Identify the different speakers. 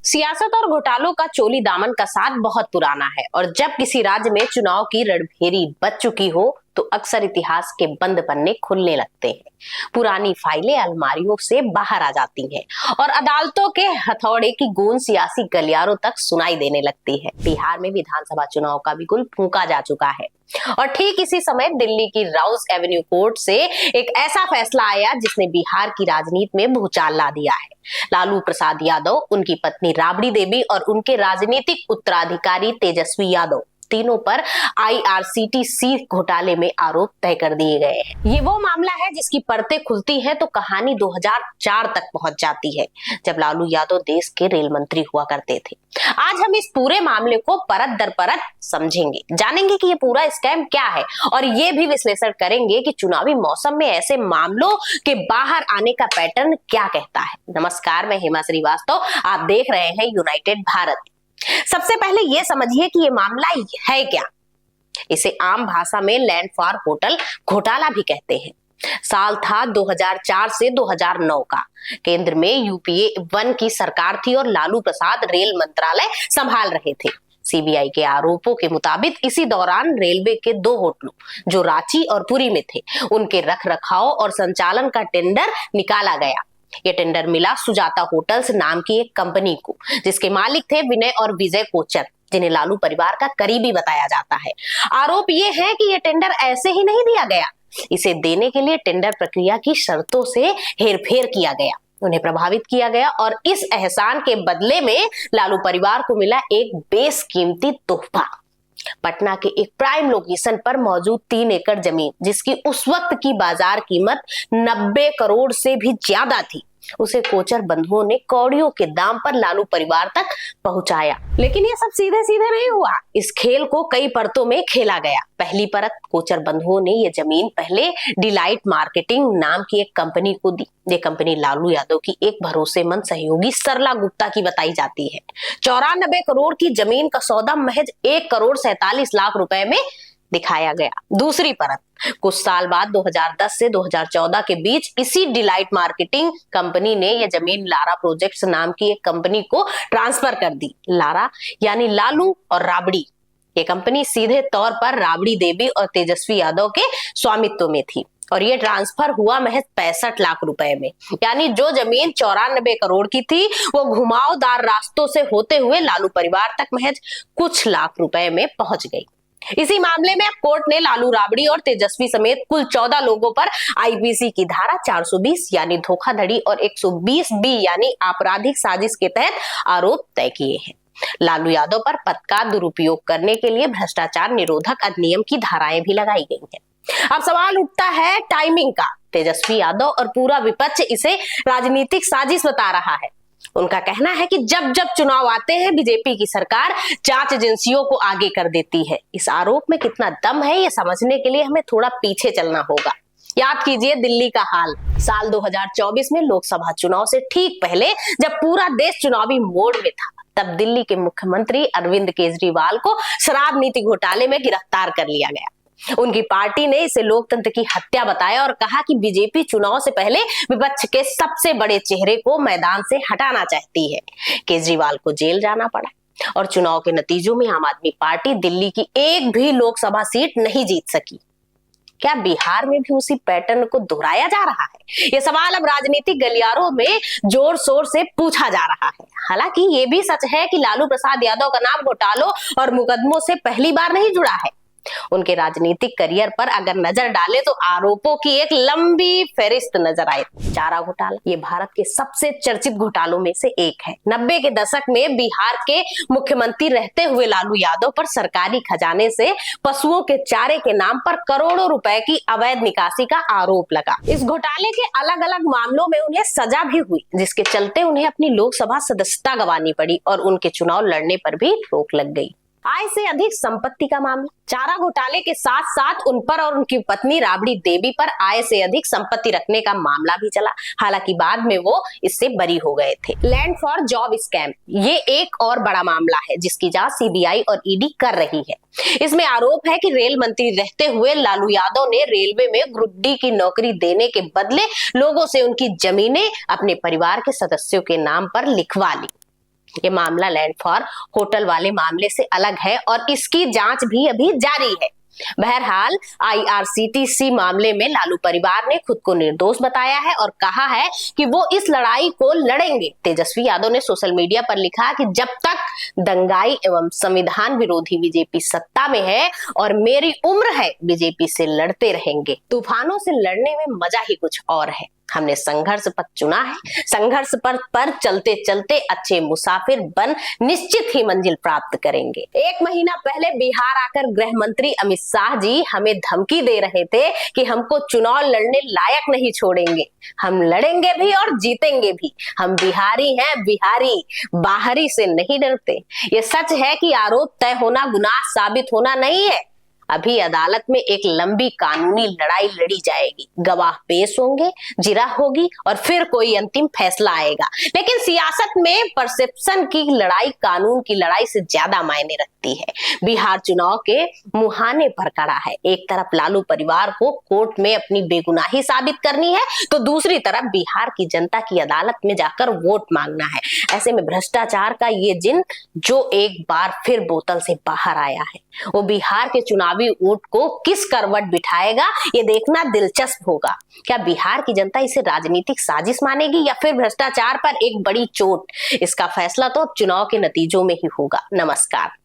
Speaker 1: सियासत और घोटालों का चोली दामन का साथ बहुत पुराना है और जब किसी राज्य में चुनाव की रणभेरी बज चुकी हो तो अक्सर इतिहास के बंद पन्ने खुलने लगते हैं। पुरानी फाइलें अलमारियों से बाहर आ जाती हैं और अदालतों के हथौड़े की गूंज सियासी गलियारों तक सुनाई देने लगती है। बिहार में विधानसभा चुनाव का भी गुल फूंका जा चुका है और ठीक इसी समय दिल्ली की राउस एवेन्यू कोर्ट से एक ऐसा फैसला आया जिसने बिहार की राजनीति में भूचाल ला दिया है। लालू प्रसाद यादव, उनकी पत्नी राबड़ी देवी और उनके राजनीतिक उत्तराधिकारी तेजस्वी यादव तीनों पर IRCTC घोटाले में आरोप तय कर दिए गए हैं। ये वो मामला है जिसकी परतें खुलती हैं तो कहानी 2004 तक पहुंच जाती है, जब लालू यादव देश के रेल मंत्री हुआ करते थे। आज हम इस पूरे मामले को परत दर परत समझेंगे, जानेंगे कि ये पूरा स्कैम क्या है और ये भी विश्लेषण करेंगे कि चुनावी मौसम में ऐसे मामलों के बाहर आने का पैटर्न क्या कहता है। नमस्कार, मैं हेमा श्रीवास्तव, आप देख रहे हैं यूनाइटेड भारत। सबसे पहले ये समझिए कि ये मामला है क्या। इसे आम भाषा में लैंड फॉर होटल घोटाला भी कहते हैं। साल था 2004 से 2009 का। केंद्र में UPA 1 की सरकार थी और लालू प्रसाद रेल मंत्रालय संभाल रहे थे। CBI के आरोपों के मुताबिक इसी दौरान रेलवे के 2 होटलों जो रांची और पुरी में थे, उनके रख रखाव और संचालन का टेंडर निकाला गया। ये टेंडर मिला सुजाता होटल्स नाम की एक कंपनी को, जिसके मालिक थे विनय और विजय कोचर, जिन्हें लालू परिवार का करीबी बताया जाता है। आरोप ये है कि ये टेंडर ऐसे ही नहीं दिया गया, इसे देने के लिए टेंडर प्रक्रिया की शर्तों से हेरफेर किया गया, उन्हें प्रभावित किया गया और इस एहसान के बदले में लालू परिवार को मिला एक बेशकीमती तोहफा। पटना के एक प्राइम लोकेशन पर मौजूद 3 एकड़ जमीन, जिसकी उस वक्त की बाजार कीमत 90 करोड़ से भी ज्यादा थी, उसे कोचर बंधुओं ने कौड़ियों के दाम पर लालू परिवार तक पहुंचाया। लेकिन ये सब सीधे सीधे नहीं हुआ, इस खेल को कई परतों में खेला गया। पहली परत, कोचर बंधुओं ने ये जमीन पहले डिलाइट मार्केटिंग नाम की एक कंपनी को दी। ये कंपनी लालू यादव की एक भरोसेमंद सहयोगी सरला गुप्ता की बताई जाती है। 94 करोड़ की जमीन का सौदा महज 1 करोड़ 47 लाख रुपए में दिखाया गया। दूसरी परत, कुछ साल बाद 2010 से 2014 के बीच इसी डिलाइट मार्केटिंग कंपनी ने यह जमीन लारा प्रोजेक्ट्स नाम की एक कंपनी को ट्रांसफर कर दी। लारा यानी लालू और राबड़ी, ये कंपनी सीधे तौर पर राबड़ी देवी और तेजस्वी यादव के स्वामित्व में थी और ये ट्रांसफर हुआ महज 65 लाख रुपए में। यानी जो जमीन 94 करोड़ की थी वो घुमावदार रास्तों से होते हुए लालू परिवार तक महज कुछ लाख रुपए में पहुंच गई। इसी मामले में कोर्ट ने लालू, राबड़ी और तेजस्वी समेत कुल 14 लोगों पर IPC की धारा 420 यानी धोखाधड़ी और 120B यानी आपराधिक साजिश के तहत आरोप तय किए हैं। लालू यादव पर पद का दुरुपयोग करने के लिए भ्रष्टाचार निरोधक अधिनियम की धाराएं भी लगाई गई हैं। अब सवाल उठता है टाइमिंग का। तेजस्वी यादव और पूरा विपक्ष इसे राजनीतिक साजिश बता रहा है। उनका कहना है कि जब जब चुनाव आते हैं BJP की सरकार जांच एजेंसियों को आगे कर देती है। इस आरोप में कितना दम है ये समझने के लिए हमें थोड़ा पीछे चलना होगा। याद कीजिए दिल्ली का हाल। साल 2024 में लोकसभा चुनाव से ठीक पहले जब पूरा देश चुनावी मोड में था, तब दिल्ली के मुख्यमंत्री अरविंद केजरीवाल को शराब नीति घोटाले में गिरफ्तार कर लिया गया। उनकी पार्टी ने इसे लोकतंत्र की हत्या बताया और कहा कि BJP चुनाव से पहले विपक्ष के सबसे बड़े चेहरे को मैदान से हटाना चाहती है। केजरीवाल को जेल जाना पड़ा और चुनाव के नतीजों में आम आदमी पार्टी दिल्ली की एक भी लोकसभा सीट नहीं जीत सकी। क्या बिहार में भी उसी पैटर्न को दोहराया जा रहा है? ये सवाल अब राजनीतिक गलियारों में जोर शोर से पूछा जा रहा है। हालांकि ये भी सच है कि लालू प्रसाद यादव का नाम घोटालों और मुकदमों से पहली बार नहीं जुड़ा है। उनके राजनीतिक करियर पर अगर नजर डालें तो आरोपों की एक लंबी फहरिस्त नजर आए। चारा घोटाला ये भारत के सबसे चर्चित घोटालों में से एक है। 90 के दशक में बिहार के मुख्यमंत्री रहते हुए लालू यादव पर सरकारी खजाने से पशुओं के चारे के नाम पर करोड़ों रुपए की अवैध निकासी का आरोप लगा। इस घोटाले के अलग अलग मामलों में उन्हें सजा भी हुई, जिसके चलते उन्हें अपनी लोकसभा सदस्यता गंवानी पड़ी और उनके चुनाव लड़ने पर भी रोक लग गई। आय से अधिक संपत्ति का मामला। चारा घोटाले के साथ साथ उन पर और उनकी पत्नी राबड़ी देवी पर आय से अधिक संपत्ति रखने का मामला भी चला। हालांकि बाद में वो इससे बरी हो गए थे। लैंड फॉर जॉब स्कैम ये एक और बड़ा मामला है जिसकी जांच CBI और ED कर रही है। इसमें आरोप है कि रेल मंत्री रहते हुए लालू यादव ने रेलवे में ग्रुप D की नौकरी देने के बदले लोगों से उनकी जमीनें अपने परिवार के सदस्यों के नाम पर लिखवा ली। ये मामला लैंड फॉर होटल वाले मामले से अलग है और इसकी जांच भी अभी जारी है। बहरहाल आईआरसीटीसी मामले में लालू परिवार ने खुद को निर्दोष बताया है और कहा है कि वो इस लड़ाई को लड़ेंगे। तेजस्वी यादव ने सोशल मीडिया पर लिखा कि जब तक दंगाई एवं संविधान विरोधी बीजेपी सत्ता में है और मेरी उम्र है, बीजेपी से लड़ते रहेंगे। तूफानों से लड़ने में मजा ही कुछ और है। हमने संघर्ष पथ चुना है, संघर्ष पथ पर चलते चलते अच्छे मुसाफिर बन निश्चित ही मंजिल प्राप्त करेंगे। 1 महीना पहले बिहार आकर गृह मंत्री अमित शाह जी हमें धमकी दे रहे थे कि हमको चुनाव लड़ने लायक नहीं छोड़ेंगे। हम लड़ेंगे भी और जीतेंगे भी। हम बिहारी हैं, बिहारी बाहरी से नहीं डरते। ये सच है कि आरोप तय होना गुनाह साबित होना नहीं है। अभी अदालत में एक लंबी कानूनी लड़ाई लड़ी जाएगी, गवाह पेश होंगे, जिरह होगी और फिर कोई अंतिम फैसला आएगा। लेकिन सियासत में परसेप्शन की लड़ाई कानून की लड़ाई से ज्यादा मायने रखती है। बिहार चुनाव के मुहाने पर खड़ा है। एक तरफ लालू परिवार को कोर्ट में अपनी बेगुनाही साबित करनी है, तो दूसरी तरफ बिहार की जनता की अदालत में जाकर वोट मांगना है। ऐसे में भ्रष्टाचार का ये जिन जो एक बार फिर बोतल से बाहर आया है, वो बिहार के चुनावी ऊंट को किस करवट बिठाएगा, ये देखना दिलचस्प होगा। क्या बिहार की जनता इसे राजनीतिक साजिश मानेगी या फिर भ्रष्टाचार पर एक बड़ी चोट? इसका फैसला तो चुनाव के नतीजों में ही होगा। नमस्कार।